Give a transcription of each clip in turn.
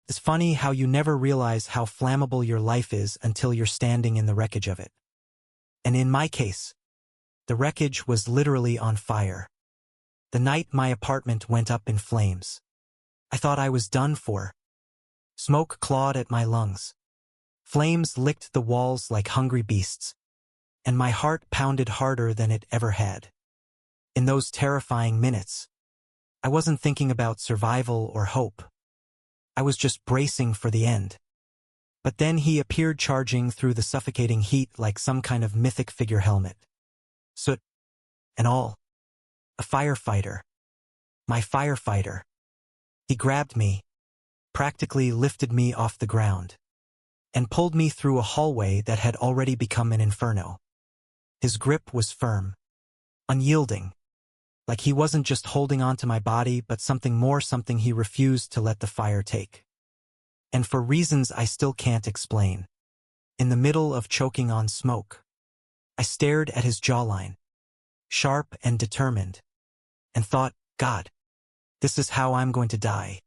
It's funny how you never realize how flammable your life is until you're standing in the wreckage of it. And in my case, the wreckage was literally on fire. The night my apartment went up in flames, I thought I was done for. Smoke clawed at my lungs. Flames licked the walls like hungry beasts, and my heart pounded harder than it ever had. In those terrifying minutes, I wasn't thinking about survival or hope. I was just bracing for the end. But then he appeared charging through the suffocating heat like some kind of mythic figure helmet. Soot and all. A firefighter. My firefighter. He grabbed me, practically lifted me off the ground, and pulled me through a hallway that had already become an inferno. His grip was firm, unyielding, like he wasn't just holding on to my body but something more, something he refused to let the fire take. And for reasons I still can't explain, in the middle of choking on smoke, I stared at his jawline, sharp and determined, and thought, God, this is how I'm going to die.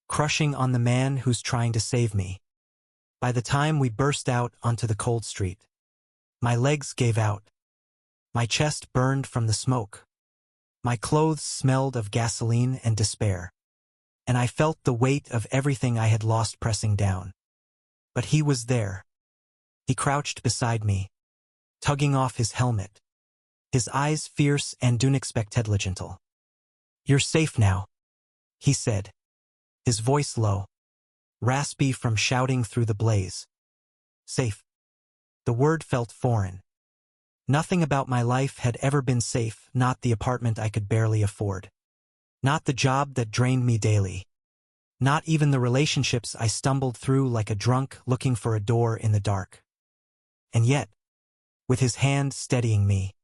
Crushing on the man who's trying to save me. By the time we burst out onto the cold street, my legs gave out. My chest burned from the smoke. My clothes smelled of gasoline and despair. And I felt the weight of everything I had lost pressing down. But he was there. He crouched beside me, tugging off his helmet, his eyes fierce and unexpectedly. You're safe now, he said, his voice low, raspy from shouting through the blaze. Safe. The word felt foreign. Nothing about my life had ever been safe, not the apartment I could barely afford. Not the job that drained me daily. Not even the relationships I stumbled through like a drunk looking for a door in the dark. And yet, with his hand steadying me,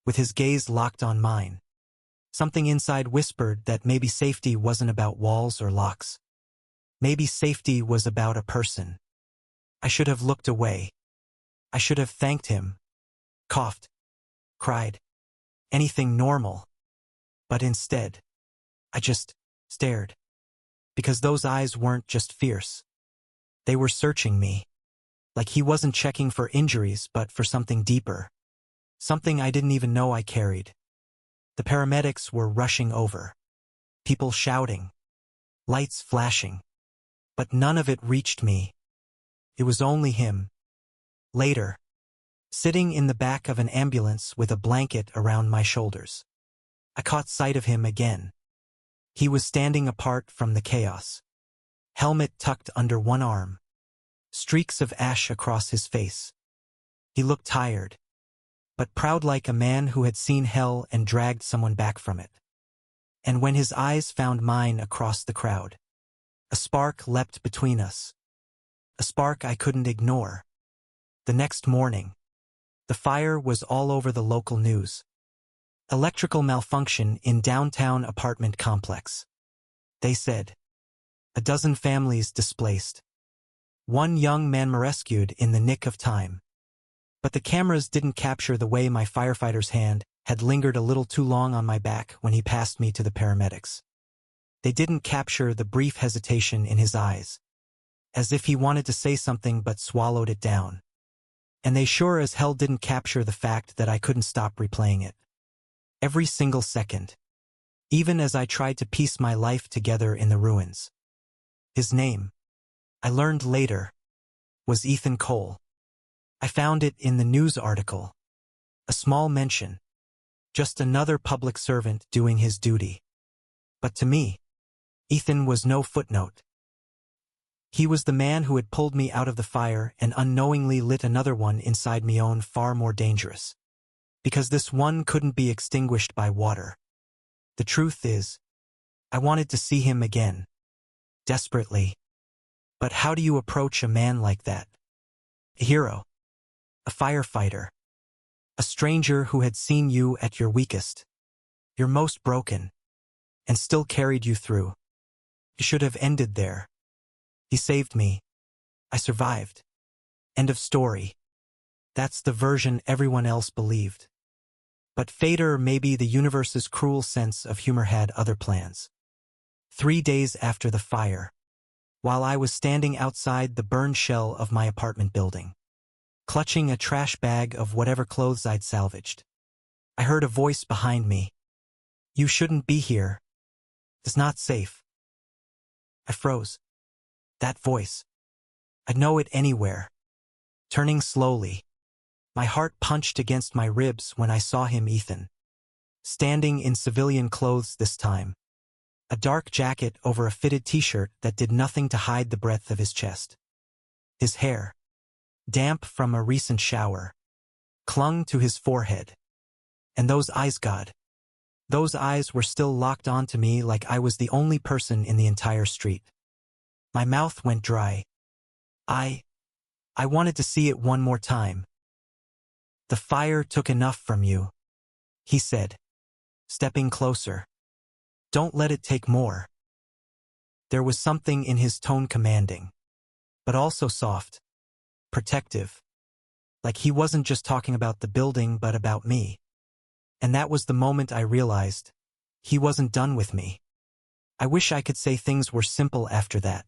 with his gaze locked on mine, something inside whispered that maybe safety wasn't about walls or locks. Maybe safety was about a person. I should have looked away. I should have thanked him, coughed, cried, anything normal. But instead, I just stared. Because those eyes weren't just fierce. They were searching me. Like he wasn't checking for injuries but for something deeper. Something I didn't even know I carried. The paramedics were rushing over. People shouting. Lights flashing. But none of it reached me. It was only him. Later, sitting in the back of an ambulance with a blanket around my shoulders, I caught sight of him again. He was standing apart from the chaos. Helmet tucked under one arm. Streaks of ash across his face. He looked tired, but proud, like a man who had seen hell and dragged someone back from it. And when his eyes found mine across the crowd, a spark leapt between us. A spark I couldn't ignore. The next morning, the fire was all over the local news. Electrical malfunction in downtown apartment complex. They said. 12 families displaced. One young man rescued in the nick of time. But the cameras didn't capture the way my firefighter's hand had lingered a little too long on my back when he passed me to the paramedics. They didn't capture the brief hesitation in his eyes, as if he wanted to say something but swallowed it down. And they sure as hell didn't capture the fact that I couldn't stop replaying it. Every single second, even as I tried to piece my life together in the ruins. His name, I learned later, was Ethan Cole. I found it in the news article. A small mention. Just another public servant doing his duty. But to me, Ethan was no footnote. He was the man who had pulled me out of the fire and unknowingly lit another one inside me own, far more dangerous. Because this one couldn't be extinguished by water. The truth is, I wanted to see him again. Desperately. But how do you approach a man like that? A hero. A firefighter. A stranger who had seen you at your weakest. Your most broken. And still carried you through. It should have ended there. He saved me. I survived. End of story. That's the version everyone else believed. But fate, or maybe the universe's cruel sense of humor, had other plans. 3 days after the fire, while I was standing outside the burned shell of my apartment building, clutching a trash bag of whatever clothes I'd salvaged. I heard a voice behind me. "You shouldn't be here. It's not safe." I froze. That voice. I'd know it anywhere. Turning slowly, my heart punched against my ribs when I saw him, Ethan. Standing in civilian clothes this time. A dark jacket over a fitted t-shirt that did nothing to hide the breadth of his chest. His hair, damp from a recent shower, clung to his forehead. And those eyes, God. Those eyes were still locked onto me like I was the only person in the entire street. My mouth went dry. I wanted to see it one more time. "The fire took enough from you," he said, stepping closer. "Don't let it take more." There was something in his tone commanding, but also soft, protective, like he wasn't just talking about the building but about me. And that was the moment I realized he wasn't done with me. I wish I could say things were simple after that.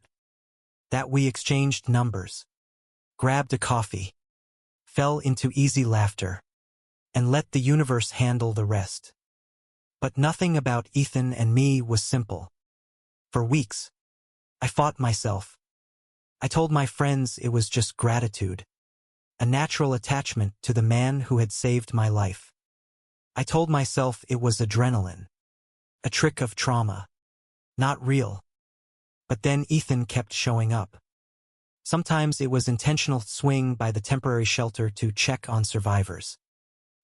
That we exchanged numbers, grabbed a coffee, fell into easy laughter, and let the universe handle the rest. But nothing about Ethan and me was simple. For weeks, I fought myself. I told my friends it was just gratitude, a natural attachment to the man who had saved my life. I told myself it was adrenaline, a trick of trauma, not real. But then Ethan kept showing up. Sometimes it was intentional swing by the temporary shelter to check on survivors,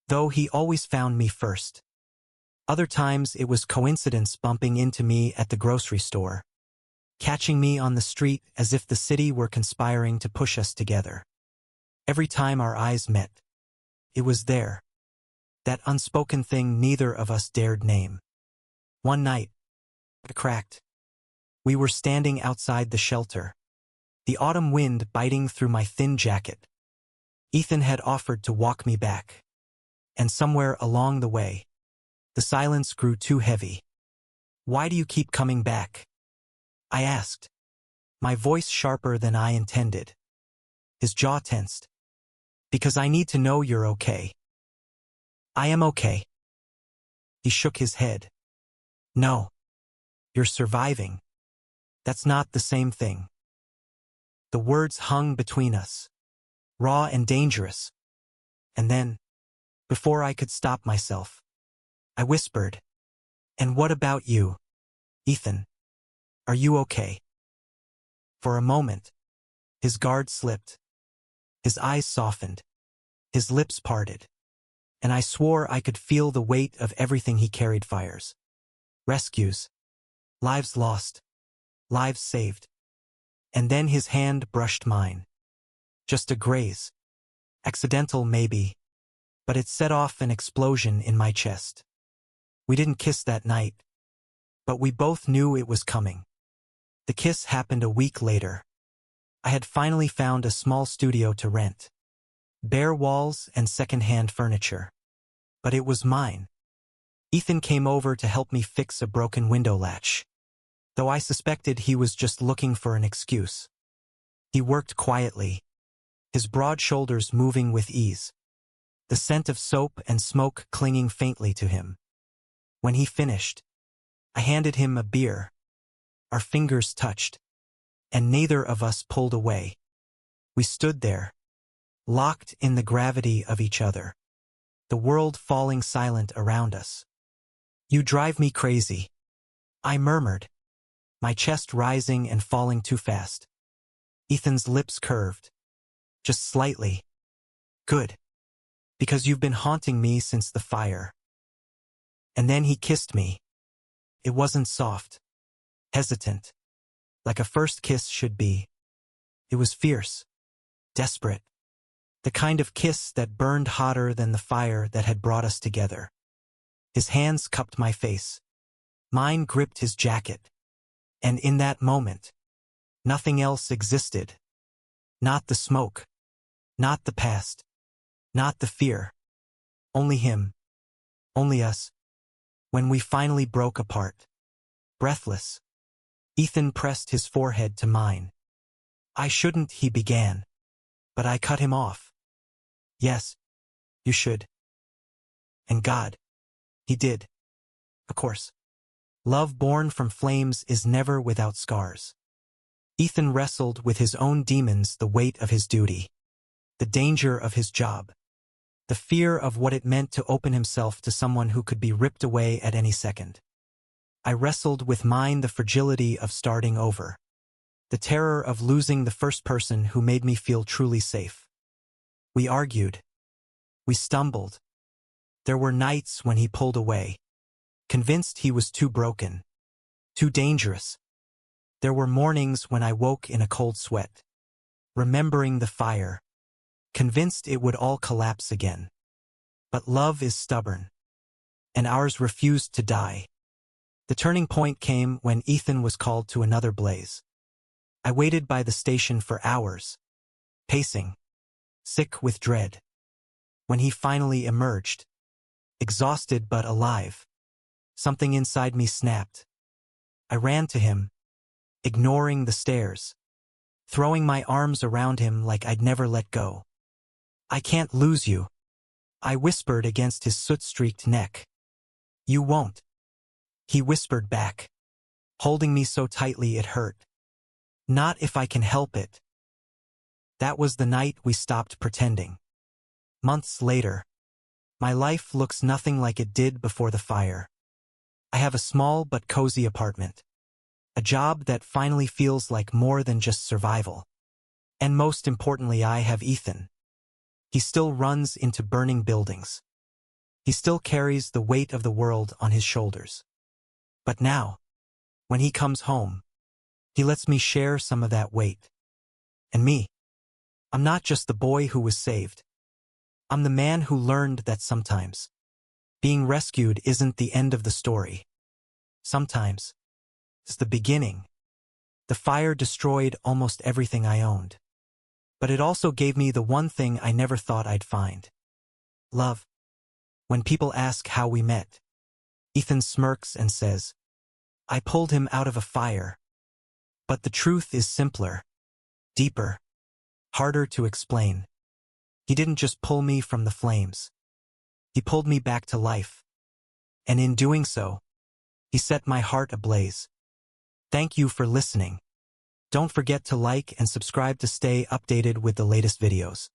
though he always found me first. Other times it was coincidence bumping into me at the grocery store, catching me on the street as if the city were conspiring to push us together. Every time our eyes met, it was there. That unspoken thing neither of us dared name. One night, it cracked. We were standing outside the shelter, the autumn wind biting through my thin jacket. Ethan had offered to walk me back. And somewhere along the way, the silence grew too heavy. "Why do you keep coming back?" I asked, my voice sharper than I intended. His jaw tensed. "Because I need to know you're okay." "I am okay." He shook his head. "No. You're surviving. That's not the same thing." The words hung between us, raw and dangerous. And then, before I could stop myself, I whispered, "And what about you, Ethan? Are you okay?" For a moment, his guard slipped. His eyes softened. His lips parted. And I swore I could feel the weight of everything he carried: fires, rescues, lives lost, lives saved. And then his hand brushed mine. Just a graze. Accidental maybe, but it set off an explosion in my chest. We didn't kiss that night, but we both knew it was coming. The kiss happened a week later. I had finally found a small studio to rent. Bare walls and second-hand furniture. But it was mine. Ethan came over to help me fix a broken window latch, though I suspected he was just looking for an excuse. He worked quietly, his broad shoulders moving with ease, the scent of soap and smoke clinging faintly to him. When he finished, I handed him a beer. Our fingers touched, and neither of us pulled away. We stood there, locked in the gravity of each other, the world falling silent around us. "You drive me crazy," I murmured, my chest rising and falling too fast. Ethan's lips curved, just slightly. "Good. Because you've been haunting me since the fire." And then he kissed me. It wasn't soft, hesitant, like a first kiss should be. It was fierce, desperate, the kind of kiss that burned hotter than the fire that had brought us together. His hands cupped my face. Mine gripped his jacket. And in that moment, nothing else existed. Not the smoke, not the past, not the fear. Only him, only us. When we finally broke apart, breathless, Ethan pressed his forehead to mine. I shouldn't, he began. But I cut him off. Yes, you should. And God. He did. Of course. Love born from flames is never without scars. Ethan wrestled with his own demons, the weight of his duty, the danger of his job, the fear of what it meant to open himself to someone who could be ripped away at any second. I wrestled with mine, the fragility of starting over, the terror of losing the first person who made me feel truly safe. We argued. We stumbled. There were nights when he pulled away, convinced he was too broken, too dangerous. There were mornings when I woke in a cold sweat, remembering the fire, convinced it would all collapse again. But love is stubborn, and ours refused to die. The turning point came when Ethan was called to another blaze. I waited by the station for hours, pacing, sick with dread. When he finally emerged, exhausted but alive, something inside me snapped. I ran to him, ignoring the stares, throwing my arms around him like I'd never let go. I can't lose you, I whispered against his soot-streaked neck. You won't, he whispered back, holding me so tightly it hurt. Not if I can help it. That was the night we stopped pretending. Months later, my life looks nothing like it did before the fire. I have a small but cozy apartment, a job that finally feels like more than just survival. And most importantly, I have Ethan. He still runs into burning buildings. He still carries the weight of the world on his shoulders. But now, when he comes home, he lets me share some of that weight. And me. I'm not just the boy who was saved. I'm the man who learned that sometimes being rescued isn't the end of the story. Sometimes it's the beginning. The fire destroyed almost everything I owned. But it also gave me the one thing I never thought I'd find. Love. When people ask how we met, Ethan smirks and says, I pulled him out of a fire. But the truth is simpler, deeper, harder to explain. He didn't just pull me from the flames. He pulled me back to life. And in doing so, he set my heart ablaze. Thank you for listening. Don't forget to like and subscribe to stay updated with the latest videos.